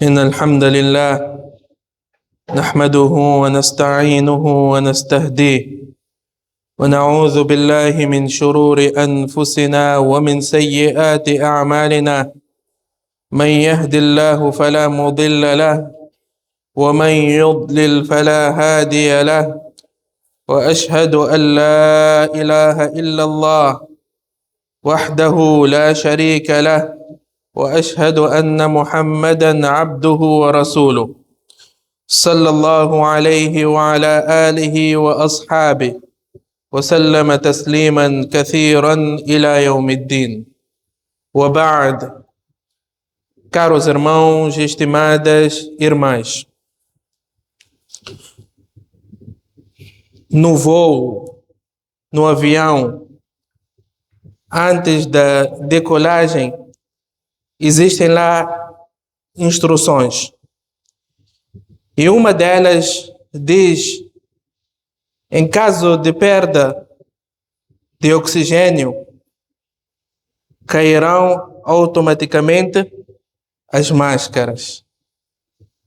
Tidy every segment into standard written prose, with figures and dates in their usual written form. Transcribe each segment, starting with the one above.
إن الحمد لله نحمده ونستعينه ونستهديه ونعوذ بالله من شرور أنفسنا ومن سيئات أعمالنا. من يهد الله فلا مضل له ومن يضلل فلا هادي له، وأشهد أن لا إله إلا الله وحده لا شريك له، وأشهد أن محمدا عبده ورسوله صلى الله عليه وعلى آله وأصحابه وسلم تسليما كثيرا إلى يوم الدين. وبعد. Caros irmãos e estimadas irmãs, no voo, no avião, antes da decolagem, existem lá instruções. E uma delas diz: em caso de perda de oxigênio, cairão automaticamente as máscaras.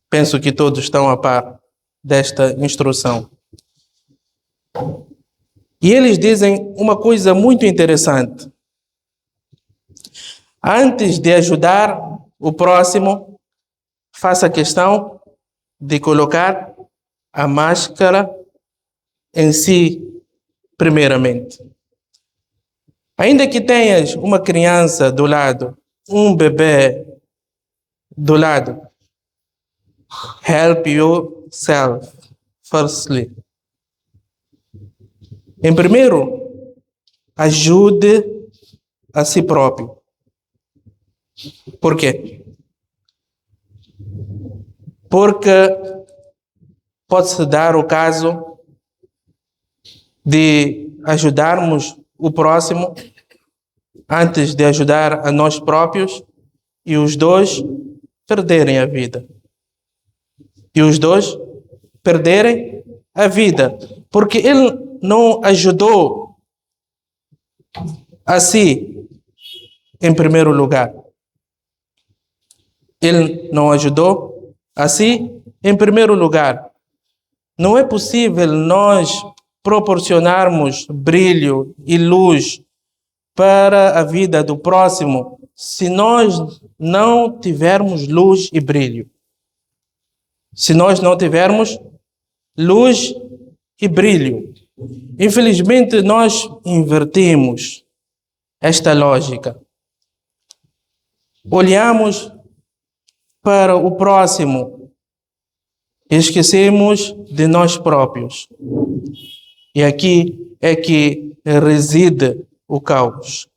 Penso que todos estão a par desta instrução. E eles dizem uma coisa muito interessante. Antes de ajudar o próximo, faça questão de colocar a máscara em si, primeiramente. Ainda que tenhas uma criança do lado, um bebê do lado, help yourself firstly. Em primeiro, ajude a si próprio. Por quê? Porque pode-se dar o caso de ajudarmos o próximo antes de ajudar a nós próprios e os dois perderem a vida. Porque ele não ajudou a si em primeiro lugar. Não é possível nós proporcionarmos brilho e luz para a vida do próximo se nós não tivermos luz e brilho. Infelizmente, nós invertimos esta lógica. Olhamos para o próximo e esquecemos de nós próprios. E aqui é que reside o caos.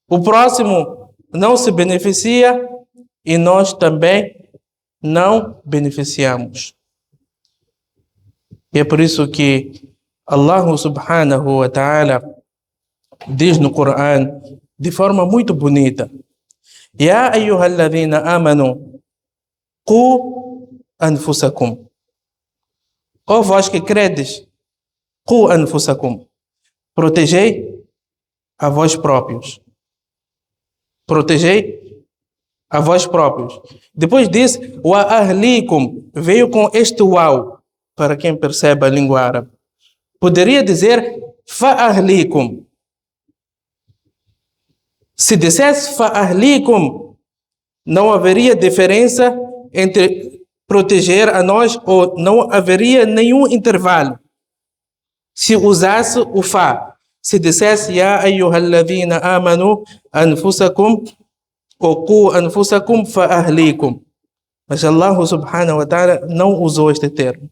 O próximo não se beneficia e nós também não beneficiamos. E é por isso que Allah subhanahu wa ta'ala diz no Coran de forma muito bonita: Ya ayyuhalladhina amanu qu anfusakum. Ó vós que credes, qu anfusakum. Protegei a vós próprios. Depois diz wa ahlikum. Veio com este uau, para quem percebe a língua árabe. Poderia dizer fa ahlikum. Se dissesse fa ahlikum, não haveria diferença entre proteger a nós, ou não haveria nenhum intervalo se usasse o fa. Se dissesse ya ayyuhalladhina amanu anfusakum ou qu anfusakum fa ahlikum. Mas Allah subhanahu wa ta'ala não usou este termo.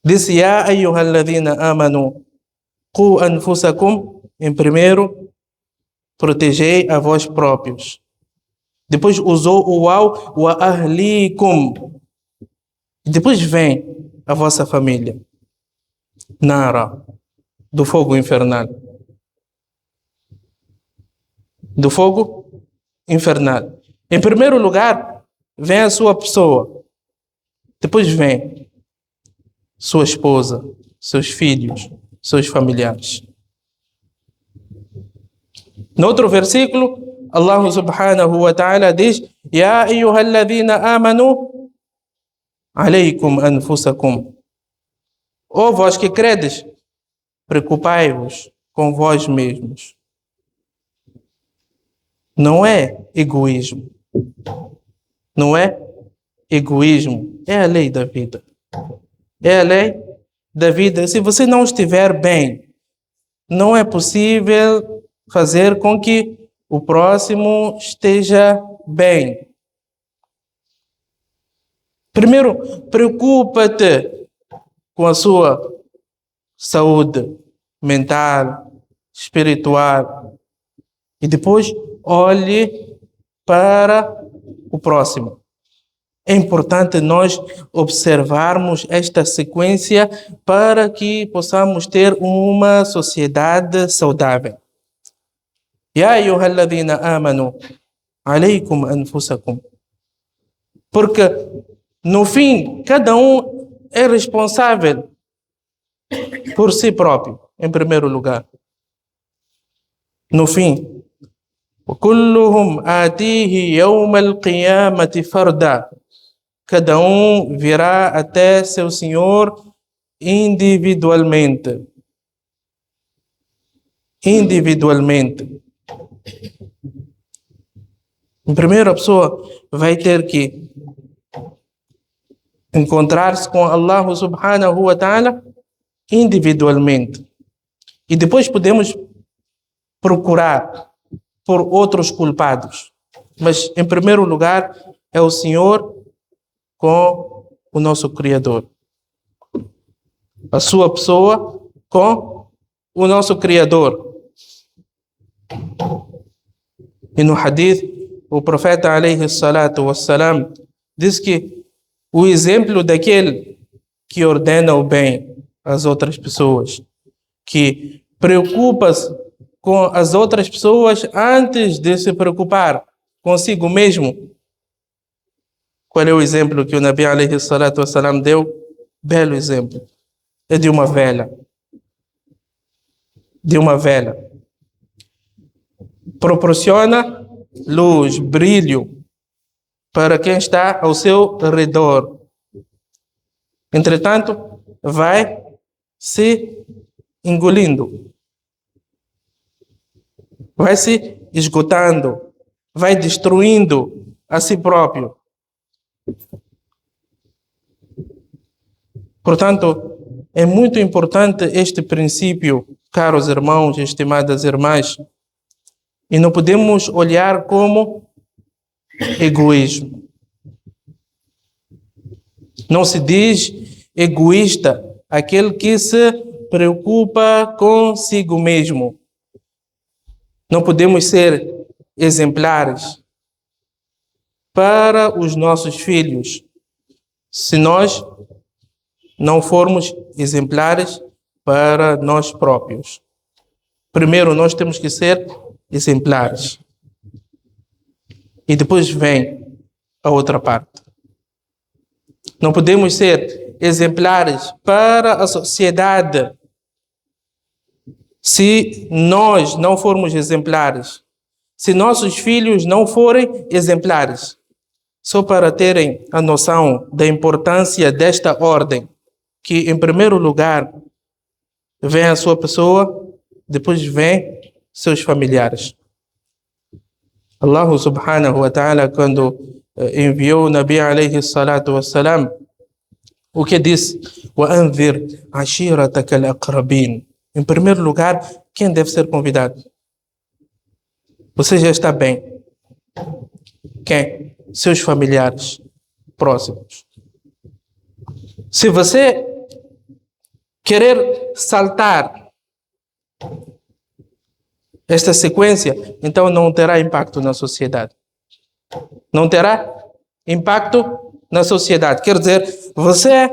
Disse ya ayyuhalladhina amanu qu anfusakum. Em primeiro, protegei a vós próprios. Depois usou o waw wa ahlikum. Depois vem a vossa família. Nara, do fogo infernal. Em primeiro lugar, vem a sua pessoa. Depois vem sua esposa, seus filhos, seus familiares. No outro versículo, Allah subhanahu wa ta'ala diz: Ya ayyuhalladhina amanu, alaykum anfusakum. Ó vós que credes, preocupai-vos com vós mesmos. Não é egoísmo. Não é egoísmo. É a lei da vida. É a lei da vida. Se você não estiver bem, não é possível fazer com que o próximo esteja bem. Primeiro, preocupa-te com a sua saúde mental, espiritual. E depois, olhe para o próximo. É importante nós observarmos esta sequência para que possamos ter uma sociedade saudável. Ya ayyuhalladhina amanu, alaykum anfusakum. Porque, no fim, cada um é responsável por si próprio, em primeiro lugar. No fim, وَكُلُّهُمْ آتِيهِ يَوْمَ الْقِيَامَةِ فَرْدًا. Cada um virá até seu Senhor individualmente. Individualmente. Em primeira pessoa, vai ter que encontrar-se com Allah subhanahu wa ta'ala individualmente. E depois podemos procurar por outros culpados. Mas, em primeiro lugar, é o Senhor com o nosso Criador. A sua pessoa com o nosso Criador. E no hadith, o profeta alayhi salatu wassalam diz que o exemplo daquele que ordena o bem às outras pessoas, que preocupa-se com as outras pessoas antes de se preocupar consigo mesmo. Qual é o exemplo que o Nabi alayhi salatu wassalam deu? Belo exemplo. É de uma vela. De uma vela. Proporciona luz, brilho para quem está ao seu redor. Entretanto, vai se engolindo. Vai se esgotando. Vai destruindo a si próprio. Portanto, é muito importante este princípio, caros irmãos e estimadas irmãs, e não podemos olhar como egoísmo. Não se diz egoísta aquele que se preocupa consigo mesmo. Não podemos ser exemplares para os nossos filhos se nós não formos exemplares para nós próprios. Primeiro, nós temos que ser exemplares. E depois vem a outra parte. Não podemos ser exemplares para a sociedade se nós não formos exemplares. Se nossos filhos não forem exemplares. Só para terem a noção da importância desta ordem, que em primeiro lugar vem a sua pessoa, depois vem seus familiares. Allah subhanahu wa ta'ala, quando enviou o Nabi alayhi salatu wassalam, o que disse? وَأَنذِرْ عَشِيرَتَكَ الْأَقْرَبِينَ. Em primeiro lugar, quem deve ser convidado? Você já está bem. Quem? Seus familiares próximos. Se você querer saltar esta sequência, então não terá impacto na sociedade. Não terá impacto na sociedade. Quer dizer, você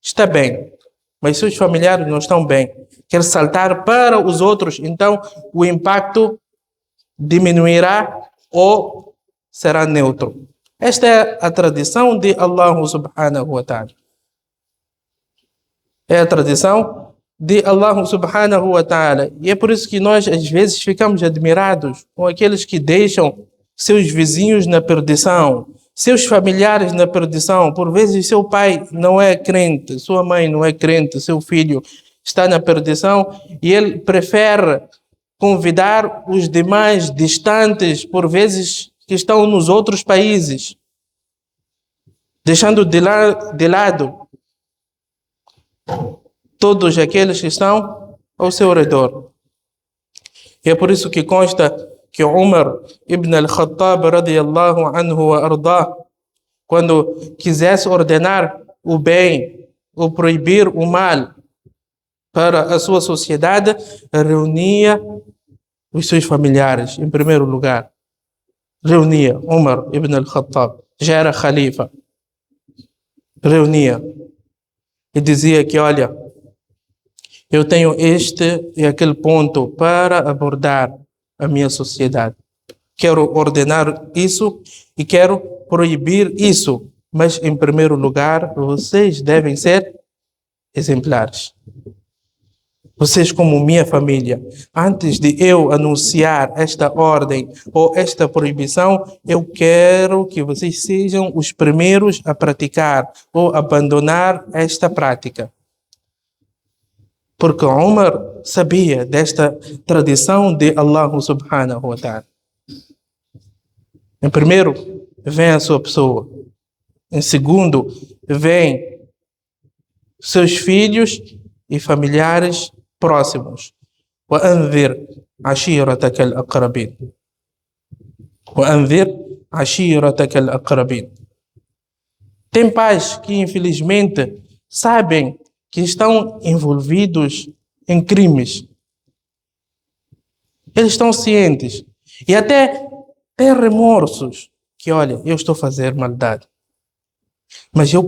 está bem, mas seus familiares não estão bem. Quer saltar para os outros, então o impacto diminuirá ou será neutro. Esta é a tradição de Allah subhanahu wa ta'ala. É a tradição de Allah subhanahu wa ta'ala. E é por isso que nós às vezes ficamos admirados com aqueles que deixam seus vizinhos na perdição, seus familiares na perdição. Por vezes seu pai não é crente, sua mãe não é crente, seu filho está na perdição e ele prefere convidar os demais distantes, por vezes que estão nos outros países, deixando de lado todos aqueles que estão ao seu redor. E é por isso que consta que Umar ibn al-Khattab radiyallahu anhu wa ardah, quando quisesse ordenar o bem ou proibir o mal para a sua sociedade, reunia os seus familiares em primeiro lugar. Reunia Umar ibn al-Khattab, já era khalifa. Reunia e dizia que, olha, eu tenho este e aquele ponto para abordar a minha sociedade. Quero ordenar isso e quero proibir isso. Mas, em primeiro lugar, vocês devem ser exemplares. Vocês, como minha família, antes de eu anunciar esta ordem ou esta proibição, eu quero que vocês sejam os primeiros a praticar ou abandonar esta prática. Porque Umar sabia desta tradição de Allah subhanahu wa ta'ala. Em primeiro, vem a sua pessoa. Em segundo, vem seus filhos e familiares próximos. وأنذر عشيرتك الأقربين. وأنذر عشيرتك الأقربين. Tem pais que, infelizmente, sabem que estão envolvidos em crimes. Eles estão cientes e até têm remorsos que, olha, eu estou a fazer maldade, mas eu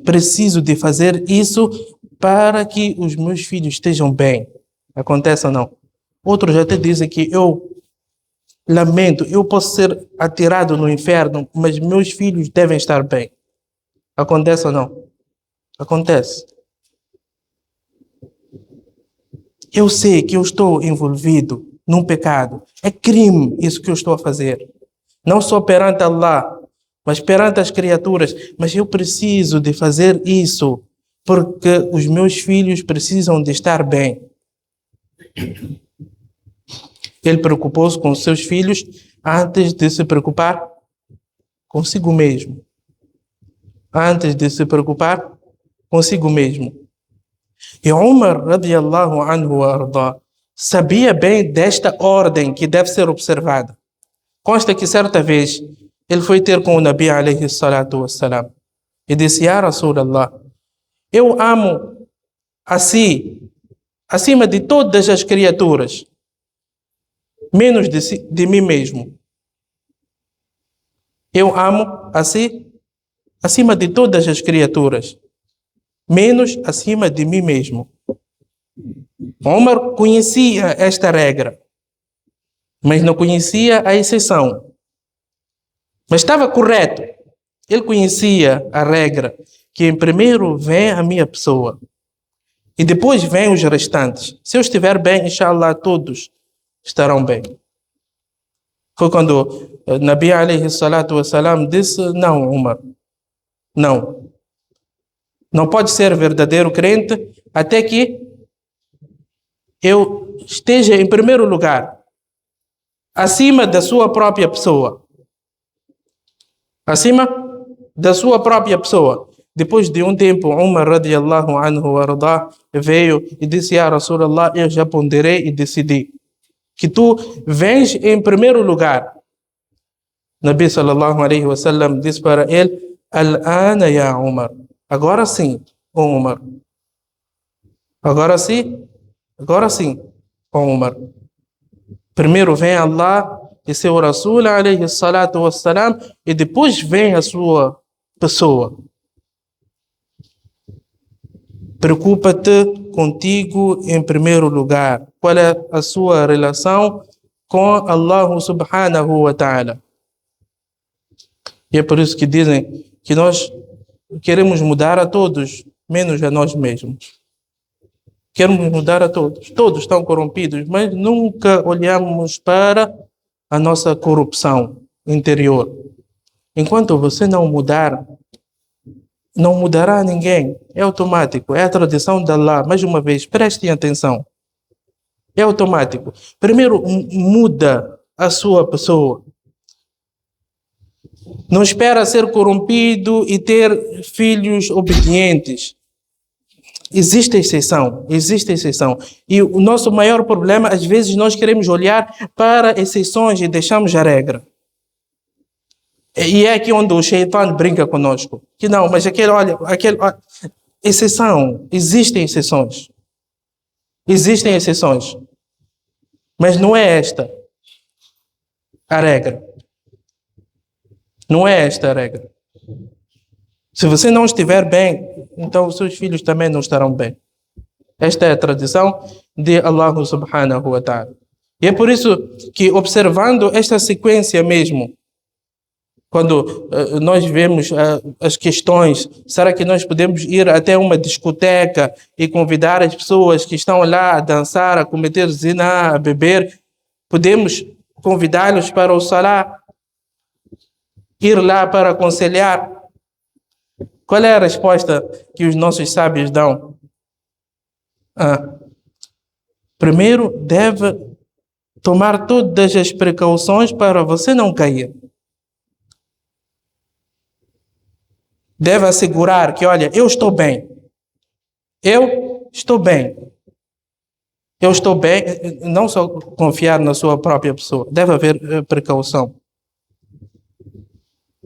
preciso de fazer isso para que os meus filhos estejam bem. Acontece ou não? Outros até dizem que eu lamento, eu posso ser atirado no inferno, mas meus filhos devem estar bem. Acontece ou não? Acontece. Eu sei que eu estou envolvido num pecado. É crime isso que eu estou a fazer. Não só perante Allah, mas perante as criaturas. Mas eu preciso de fazer isso porque os meus filhos precisam de estar bem. Ele preocupou-se com os seus filhos antes de se preocupar consigo mesmo. Antes de se preocupar consigo mesmo. E Umar, radiyallahu anhu wa ardah, sabia bem desta ordem que deve ser observada. Consta que certa vez ele foi ter com o Nabi alayhi salatu wassalam e disse: Ya Rasulallah, eu amo a si acima de todas as criaturas, menos de mim mesmo. Eu amo a si acima de todas as criaturas, menos acima de mim mesmo. Omar conhecia esta regra, mas não conhecia a exceção. Mas estava correto. Ele conhecia a regra, que em primeiro vem a minha pessoa e depois vem os restantes. Se eu estiver bem, inshallah, todos estarão bem. Foi quando Nabi alayhi salatu wassalam disse: não, Umar, não. Não pode ser verdadeiro crente até que eu esteja em primeiro lugar, acima da sua própria pessoa. Acima da sua própria pessoa. Depois de um tempo, Umar radiyallahu anhu ardah veio e disse: Ya Rasulallah, eu já ponderei e decidi que tu vens em primeiro lugar. Nabi sallallahu alaihi wasallam disse para ele: Al-ana ya Umar. Agora sim, Umar. Agora sim, Umar. Primeiro vem Allah e seu Rasul alayhi salatu wassalam e depois vem a sua pessoa. Preocupa-te contigo em primeiro lugar. Qual é a sua relação com Allah subhanahu wa ta'ala? E é por isso que dizem que nós queremos mudar a todos, menos a nós mesmos. Queremos mudar a todos. Todos estão corrompidos, mas nunca olhamos para a nossa corrupção interior. Enquanto você não mudar, não mudará ninguém. É automático. É a tradição de Allah. Mais uma vez, prestem atenção. É automático. Primeiro, muda a sua pessoa. Não espera ser corrompido e ter filhos obedientes. Existe exceção. E o nosso maior problema, às vezes, nós queremos olhar para exceções e deixamos a regra. E é aqui onde o Shaitan brinca conosco. Que não, mas exceção. Existem exceções. Mas não é esta a regra. Não é esta a regra. Se você não estiver bem, então os seus filhos também não estarão bem. Esta é a tradição de Allah subhanahu wa ta'ala. E é por isso que, observando esta sequência mesmo, quando nós vemos as questões, será que nós podemos ir até uma discoteca e convidar as pessoas que estão lá a dançar, a cometer zina, a beber? Podemos convidá-los para o salá? Ir lá para aconselhar? Qual é a resposta que os nossos sábios dão? Primeiro, deve tomar todas as precauções para você não cair. Deve assegurar que, olha, eu estou bem. Não só confiar na sua própria pessoa. Deve haver precaução.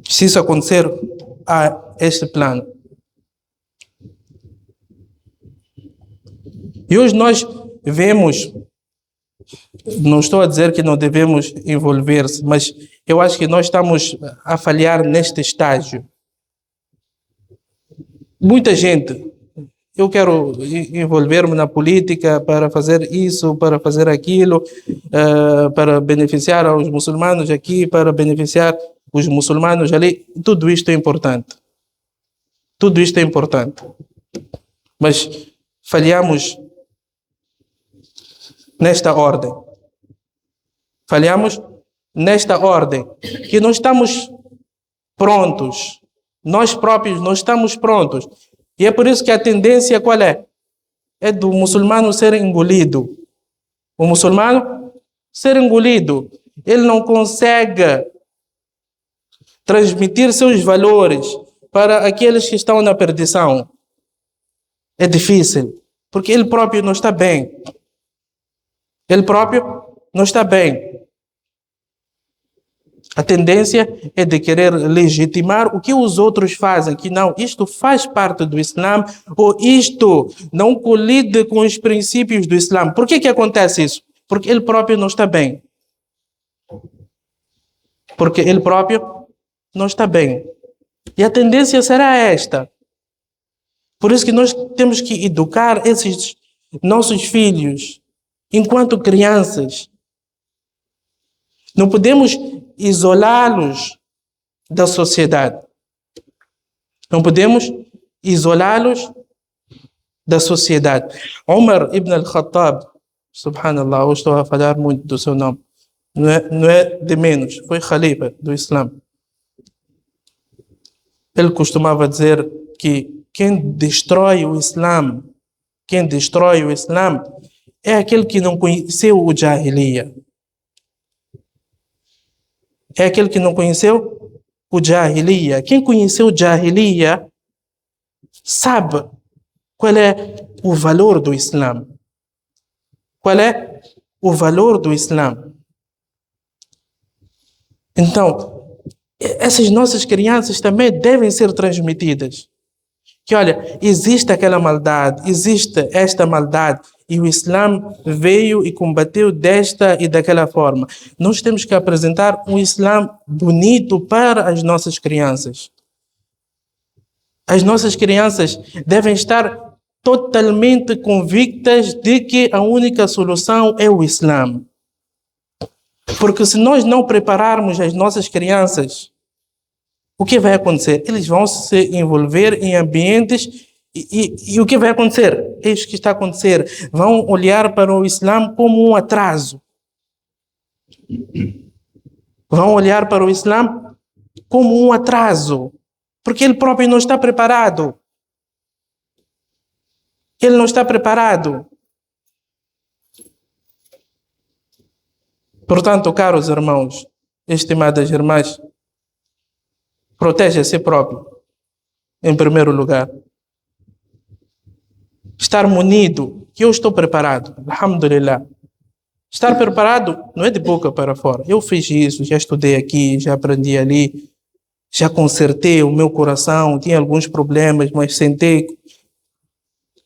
Se isso acontecer, há este plano. E hoje nós vemos, não estou a dizer que não devemos envolver-se, mas eu acho que nós estamos a falhar neste estágio. Muita gente, eu quero envolver-me na política para fazer isso, para fazer aquilo, para beneficiar os muçulmanos aqui, para beneficiar os muçulmanos ali. Tudo isto é importante. Mas falhamos nesta ordem. Que nós estamos prontos. Nós próprios não estamos prontos. E é por isso que a tendência qual é? É do muçulmano ser engolido. O muçulmano ser engolido. Ele não consegue transmitir seus valores para aqueles que estão na perdição. É difícil, porque ele próprio não está bem. A tendência é de querer legitimar o que os outros fazem, que não, isto faz parte do Islã, ou isto não colide com os princípios do Islã. Por que acontece isso? Porque ele próprio não está bem. E a tendência será esta. Por isso que nós temos que educar esses nossos filhos enquanto crianças. Não podemos isolá-los da sociedade. Umar ibn al-Khattab, subhanallah, hoje estou a falar muito do seu nome, não é de menos, foi khalifa do Islã. Ele costumava dizer que quem destrói o Islã é aquele que não conheceu o Jahiliya. Quem conheceu o Jahiliya sabe qual é o valor do Islã. Então, essas nossas crianças também devem ser transmitidas. Que olha, existe aquela maldade, existe esta maldade, e o Islã veio e combateu desta e daquela forma. Nós temos que apresentar um Islã bonito para as nossas crianças. As nossas crianças devem estar totalmente convictas de que a única solução é o Islã. Porque se nós não prepararmos as nossas crianças, o que vai acontecer? Eles vão se envolver em ambientes E o que vai acontecer? É isso que está a acontecer. Vão olhar para o Islã como um atraso. Vão olhar para o Islã como um atraso. Porque ele próprio não está preparado. Ele não está preparado. Portanto, caros irmãos, estimadas irmãs, proteja a si próprio, em primeiro lugar. Estar munido, que eu estou preparado, alhamdulillah. Estar preparado não é de boca para fora. Eu fiz isso, já estudei aqui, já aprendi ali, já consertei o meu coração, tinha alguns problemas, mas sentei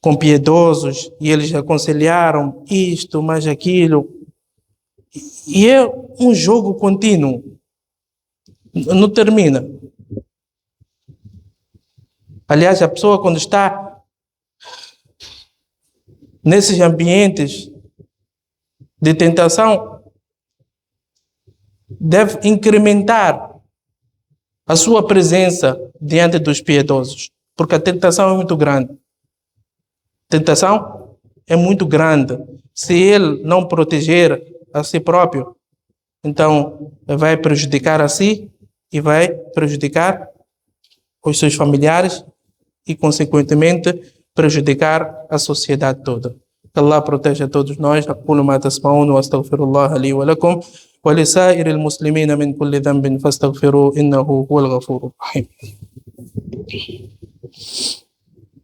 com piedosos e eles aconselharam isto, mais aquilo. E é um jogo contínuo. Não termina. Aliás, a pessoa quando está nesses ambientes de tentação deve incrementar a sua presença diante dos piedosos, porque a tentação é muito grande. A tentação é muito grande. Se ele não proteger a si próprio, então vai prejudicar a si e vai prejudicar os seus familiares e, consequentemente, prejudicar a sociedade toda. Que Allah proteja todos nós. أقول ما تسمعون وأستغفر الله لي ولكم ولسائر المسلمين من كل ذنب فاستغفروه إنه هو الغفور الرحيم.